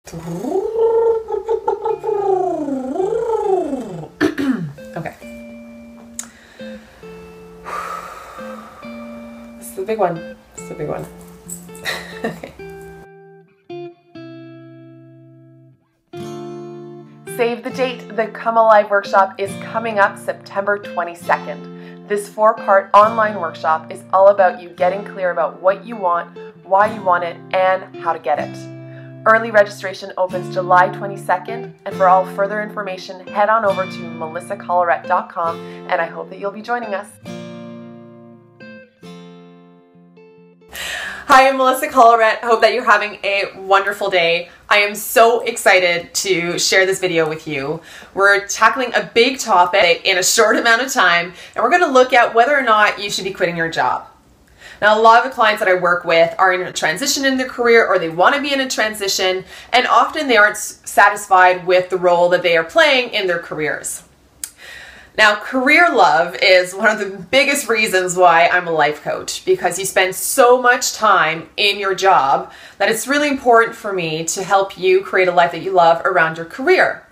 Okay. This is the big one. This is the big one. Okay. Save the date. The Come Alive workshop is coming up September 22nd. This 4-part online workshop is all about you getting clear about what you want, why you want it, and how to get it. Early registration opens July 22nd, and for all further information, head on over to melissacollerette.com, and I hope that you'll be joining us. Hi, I'm Melissa Collerette. I hope that you're having a wonderful day. I am so excited to share this video with you. We're tackling a big topic in a short amount of time, and we're going to look at whether or not you should be quitting your job. Now, a lot of the clients that I work with are in a transition in their career, or they want to be in a transition, and often they aren't satisfied with the role that they are playing in their careers. Now, career love is one of the biggest reasons why I'm a life coach, because you spend so much time in your job that it's really important for me to help you create a life that you love around your career.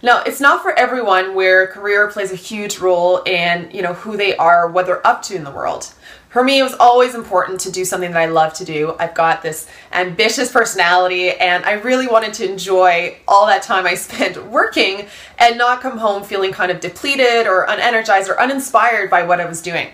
Now, it's not for everyone where career plays a huge role in, who they are, what they're up to in the world. For me, it was always important to do something that I love to do. I've got this ambitious personality, and I really wanted to enjoy all that time I spent working and not come home feeling kind of depleted or unenergized or uninspired by what I was doing.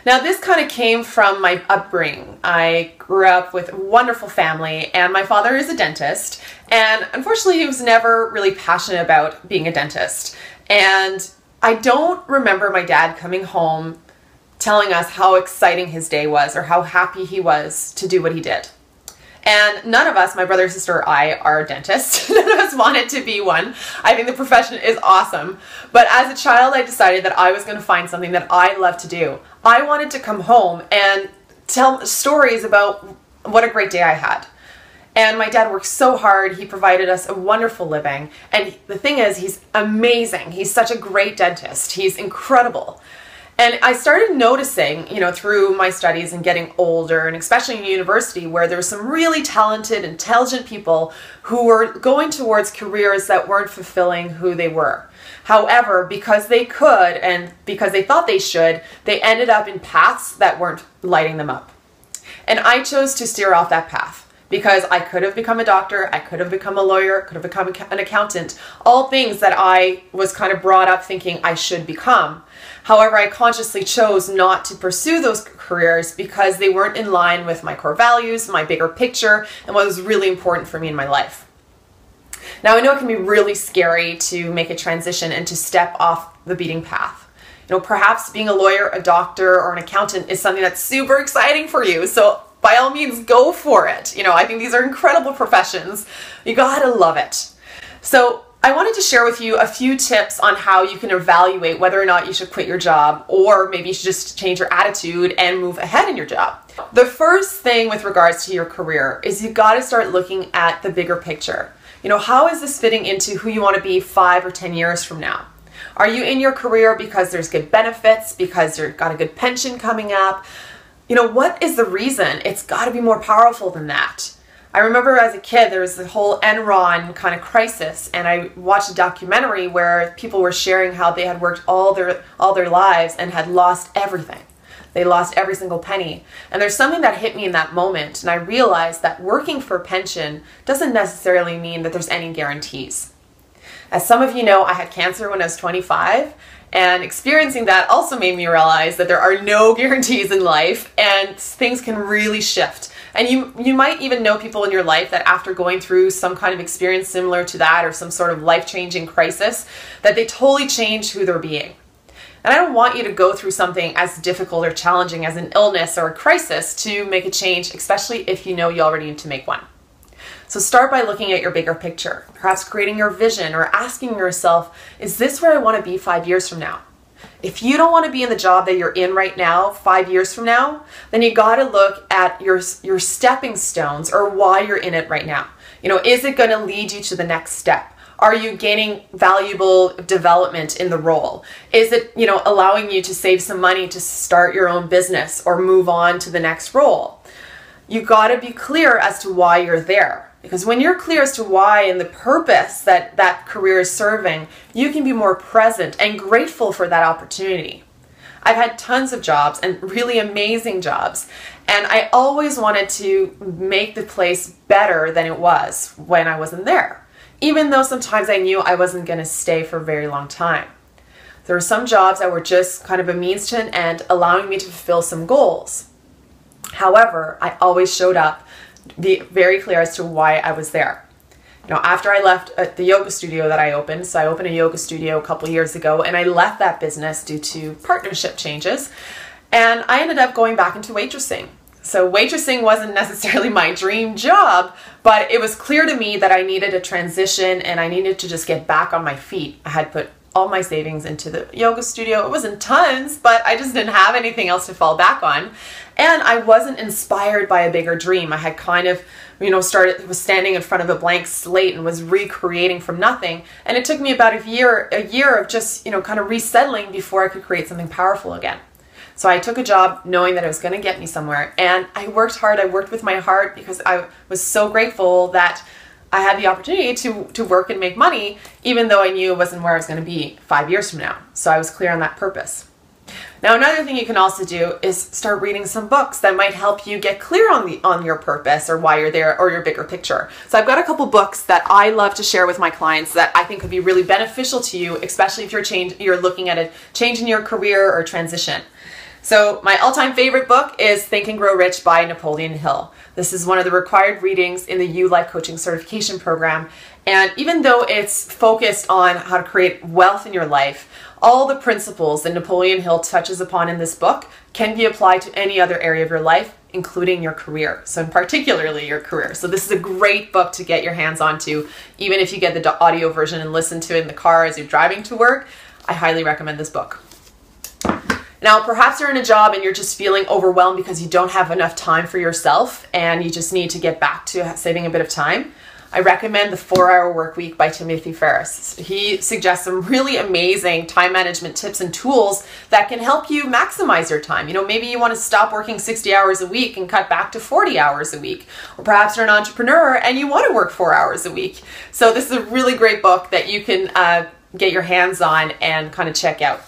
Now, this kind of came from my upbringing. I grew up with a wonderful family, and my father is a dentist, and unfortunately, he was never really passionate about being a dentist. And I don't remember my dad coming home telling us how exciting his day was or how happy he was to do what he did. And none of us, my brother, sister, or I, are dentists. None of us wanted to be one. I think the profession is awesome. But as a child, I decided that I was going to find something that I love to do. I wanted to come home and tell stories about what a great day I had. And my dad worked so hard. He provided us a wonderful living. And the thing is, he's amazing. He's such a great dentist. He's incredible. And I started noticing, through my studies and getting older, and especially in university, where there were some really talented, intelligent people who were going towards careers that weren't fulfilling who they were. However, because they could and because they thought they should, they ended up in paths that weren't lighting them up. And I chose to steer off that path. Because I could have become a doctor, I could have become a lawyer, could have become an accountant, all things that I was kind of brought up thinking I should become. However, I consciously chose not to pursue those careers because they weren't in line with my core values, my bigger picture, and what was really important for me in my life. Now, I know it can be really scary to make a transition and to step off the beaten path. Perhaps being a lawyer, a doctor, or an accountant is something that's super exciting for you. So by all means, go for it. I think these are incredible professions. You gotta love it. So I wanted to share with you a few tips on how you can evaluate whether or not you should quit your job, or maybe you should just change your attitude and move ahead in your job. The first thing with regards to your career is you gotta start looking at the bigger picture. How is this fitting into who you want to be 5 or 10 years from now? Are you in your career because there's good benefits, because you've got a good pension coming up? What is the reason? It's got to be more powerful than that. I remember as a kid, there was the whole Enron kind of crisis, and I watched a documentary where people were sharing how they had worked all their lives and had lost everything. They lost every single penny. And there's something that hit me in that moment, and I realized that working for a pension doesn't necessarily mean that there's any guarantees. As some of you know, I had cancer when I was 25, and experiencing that also made me realize that there are no guarantees in life, and things can really shift. And you might even know people in your life that after going through some kind of experience similar to that, or some sort of life-changing crisis, that they totally changed who they're being. And I don't want you to go through something as difficult or challenging as an illness or a crisis to make a change, especially if you know you already need to make one. So start by looking at your bigger picture, perhaps creating your vision or asking yourself, is this where I want to be 5 years from now? If you don't want to be in the job that you're in right now 5 years from now, then you got to look at your stepping stones, or why you're in it right now. Is it going to lead you to the next step? Are you gaining valuable development in the role? Is it, allowing you to save some money to start your own business or move on to the next role? You got to be clear as to why you're there. Because when you're clear as to why and the purpose that that career is serving, you can be more present and grateful for that opportunity. I've had tons of jobs and really amazing jobs, and I always wanted to make the place better than it was when I wasn't there, even though sometimes I knew I wasn't going to stay for a very long time. There were some jobs that were just kind of a means to an end, allowing me to fulfill some goals. However, I always showed up, be very clear as to why I was there. You know, after I left the yoga studio that I opened, so I opened a yoga studio a couple years ago, and I left that business due to partnership changes, and I ended up going back into waitressing. So waitressing wasn't necessarily my dream job, but it was clear to me that I needed a transition and I needed to just get back on my feet. I had put all my savings into the yoga studio. It wasn't tons, but I just didn't have anything else to fall back on. And I wasn't inspired by a bigger dream. I had kind of, was standing in front of a blank slate and was recreating from nothing. And it took me about a year of just, kind of resettling before I could create something powerful again. So I took a job knowing that it was going to get me somewhere. And I worked hard. I worked with my heart because I was so grateful that I had the opportunity to work and make money, even though I knew it wasn't where I was going to be 5 years from now. So I was clear on that purpose. Now, another thing you can also do is start reading some books that might help you get clear on your purpose or why you're there or your bigger picture. So I've got a couple books that I love to share with my clients that I think could be really beneficial to you, especially if you're looking at a change in your career or transition. So my all-time favorite book is Think and Grow Rich by Napoleon Hill. This is one of the required readings in the U Life Coaching Certification Program. And even though it's focused on how to create wealth in your life, all the principles that Napoleon Hill touches upon in this book can be applied to any other area of your life, including your career. So particularly your career. So this is a great book to get your hands onto, even if you get the audio version and listen to it in the car as you're driving to work. I highly recommend this book. Now, perhaps you're in a job and you're just feeling overwhelmed because you don't have enough time for yourself and you just need to get back to saving a bit of time. I recommend The 4-Hour Workweek by Timothy Ferriss. He suggests some really amazing time management tips and tools that can help you maximize your time. Maybe you want to stop working 60 hours a week and cut back to 40 hours a week. Or perhaps you're an entrepreneur and you want to work 4 hours a week. So this is a really great book that you can get your hands on and kind of check out.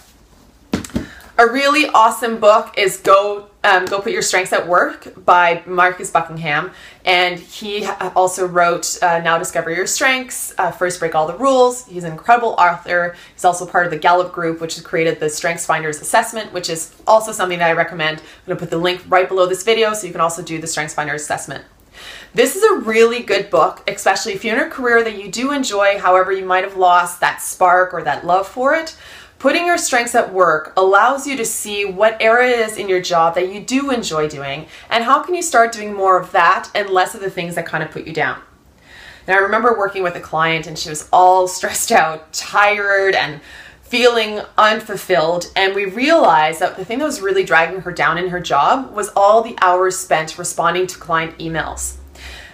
A really awesome book is Go Put Your Strengths at Work by Marcus Buckingham. And he also wrote Now Discover Your Strengths, First Break All the Rules. He's an incredible author. He's also part of the Gallup Group, which has created the Strengths Finders Assessment, which is also something that I recommend. I'm going to put the link right below this video so you can also do the Strengths Finders Assessment. This is a really good book, especially if you're in a career that you do enjoy, however you might have lost that spark or that love for it. Putting your strengths at work allows you to see what areas in your job that you do enjoy doing and how can you start doing more of that and less of the things that kind of put you down. Now, I remember working with a client and she was all stressed out, tired, and feeling unfulfilled, and we realized that the thing that was really dragging her down in her job was all the hours spent responding to client emails.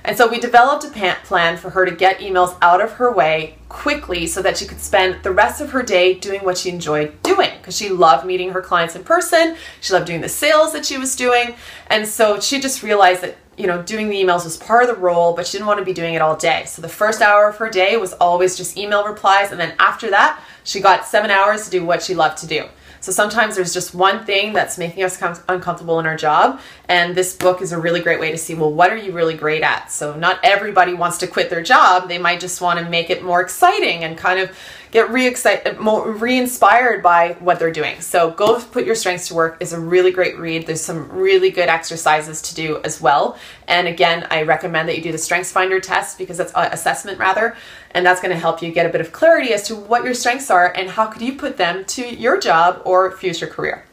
And so we developed a plan for her to get emails out of her way quickly so that she could spend the rest of her day doing what she enjoyed doing, because she loved meeting her clients in person. She loved doing the sales that she was doing. And so she just realized that, doing the emails was part of the role, but she didn't want to be doing it all day. So the first hour of her day was always just email replies. And then after that, she got 7 hours to do what she loved to do. So sometimes there's just one thing that's making us uncomfortable in our job. And this book is a really great way to see, well, what are you really great at? So not everybody wants to quit their job. They might just want to make it more exciting and kind of get re-inspired by what they're doing. So Go Put Your Strengths to Work is a really great read. There's some really good exercises to do as well. And again, I recommend that you do the Strengths Finder test, because that's assessment rather, and that's going to help you get a bit of clarity as to what your strengths are and how could you put them to your job or future career.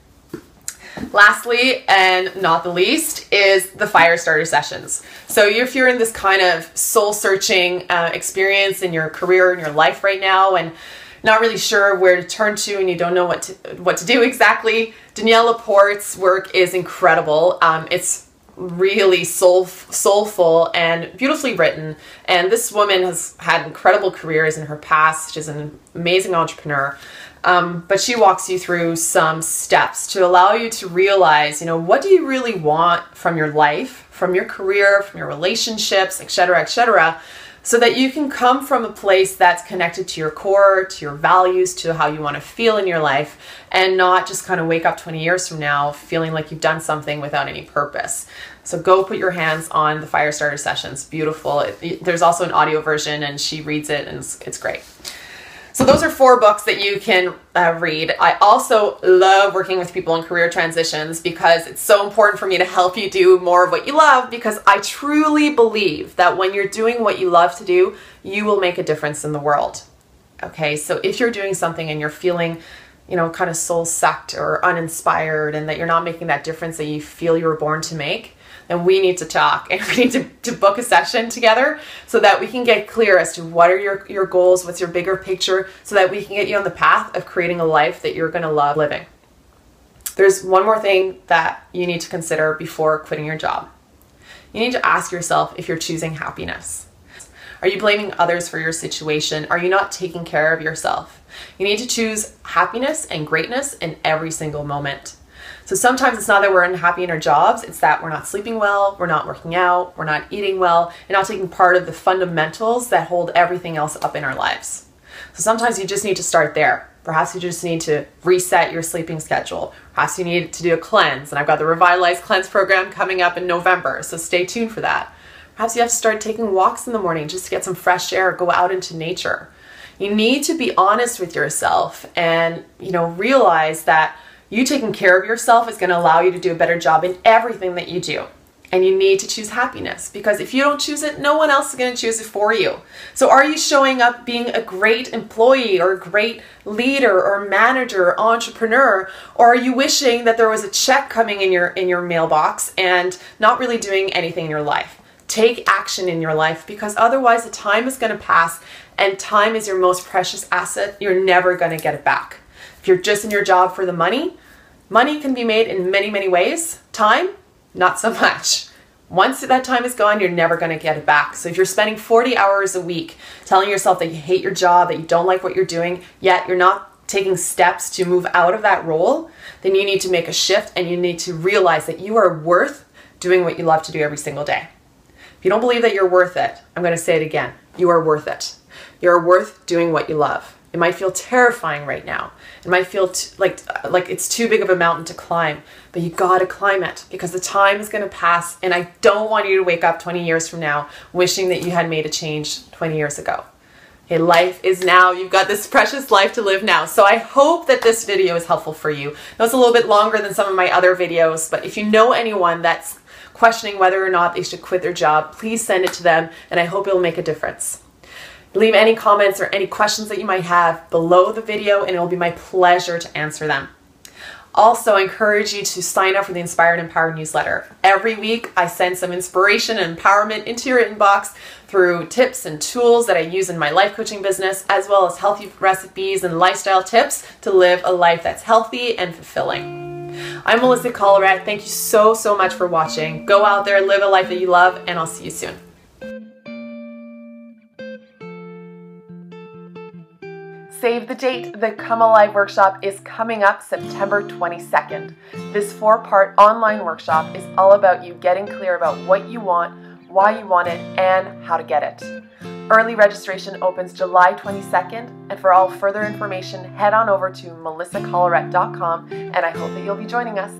Lastly, and not the least, is the fire starter sessions. So if you're in this kind of soul-searching experience in your career and your life right now and not really sure where to turn to and you don't know what to do exactly, Danielle Laporte's work is incredible. It's really soulful and beautifully written. And this woman has had incredible careers in her past. She's an amazing entrepreneur. But she walks you through some steps to allow you to realize, what do you really want from your life from your career, from your relationships, etc., so that you can come from a place that's connected to your core, to your values, to how you want to feel in your life, and not just kind of wake up 20 years from now feeling like you've done something without any purpose. So go put your hands on the Firestarter sessions. Beautiful. There's also an audio version, and she reads it, and it's great. So those are 4 books that you can read. I also love working with people in career transitions because it's so important for me to help you do more of what you love, because I truly believe that when you're doing what you love to do, you will make a difference in the world. Okay, so if you're doing something and you're feeling, kind of soul-sucked or uninspired, and that you're not making that difference that you feel you were born to make, then we need to talk, and we need to book a session together so that we can get clear as to what are your goals, what's your bigger picture, so that we can get you on the path of creating a life that you're going to love living. There's one more thing that you need to consider before quitting your job. You need to ask yourself if you're choosing happiness. Are you blaming others for your situation? Are you not taking care of yourself? You need to choose happiness and greatness in every single moment. So sometimes it's not that we're unhappy in our jobs, it's that we're not sleeping well, we're not working out, we're not eating well, and not taking part of the fundamentals that hold everything else up in our lives. So sometimes you just need to start there. Perhaps you just need to reset your sleeping schedule. Perhaps you need to do a cleanse, and I've got the Revitalize Cleanse program coming up in November, so stay tuned for that. Perhaps you have to start taking walks in the morning just to get some fresh air, go out into nature. You need to be honest with yourself and, realize that you taking care of yourself is going to allow you to do a better job in everything that you do. And you need to choose happiness, because if you don't choose it, no one else is going to choose it for you. So are you showing up being a great employee or a great leader or manager or entrepreneur? Or are you wishing that there was a check coming in your mailbox and not really doing anything in your life? Take action in your life, because otherwise the time is going to pass, and time is your most precious asset. You're never going to get it back. If you're just in your job for the money can be made in many, many ways. Time, not so much. Once that time is gone, you're never going to get it back. So if you're spending 40 hours a week telling yourself that you hate your job, that you don't like what you're doing, yet you're not taking steps to move out of that role, then you need to make a shift, and you need to realize that you are worth doing what you love to do every single day. If you don't believe that you're worth it, I'm going to say it again. You are worth it. You're worth doing what you love. It might feel terrifying right now. It might feel like it's too big of a mountain to climb, but you got to climb it, because the time is going to pass, and I don't want you to wake up 20 years from now wishing that you had made a change 20 years ago. Okay, life is now. You've got this precious life to live now. So I hope that this video is helpful for you. Now, it's a little bit longer than some of my other videos, but if you know anyone that's questioning whether or not they should quit their job, please send it to them, and I hope it'll make a difference. Leave any comments or any questions that you might have below the video, and it will be my pleasure to answer them. Also, I encourage you to sign up for the Inspire and Empower newsletter. Every week, I send some inspiration and empowerment into your inbox through tips and tools that I use in my life coaching business, as well as healthy recipes and lifestyle tips to live a life that's healthy and fulfilling. I'm Melissa Collerette. Thank you so much for watching. Go out there, live a life that you love, and I'll see you soon. Save the date. The Come Alive workshop is coming up September 22nd. This 4-part online workshop is all about you getting clear about what you want, why you want it, and how to get it. Early registration opens July 22nd, and for all further information, head on over to melissacollerette.com, and I hope that you'll be joining us.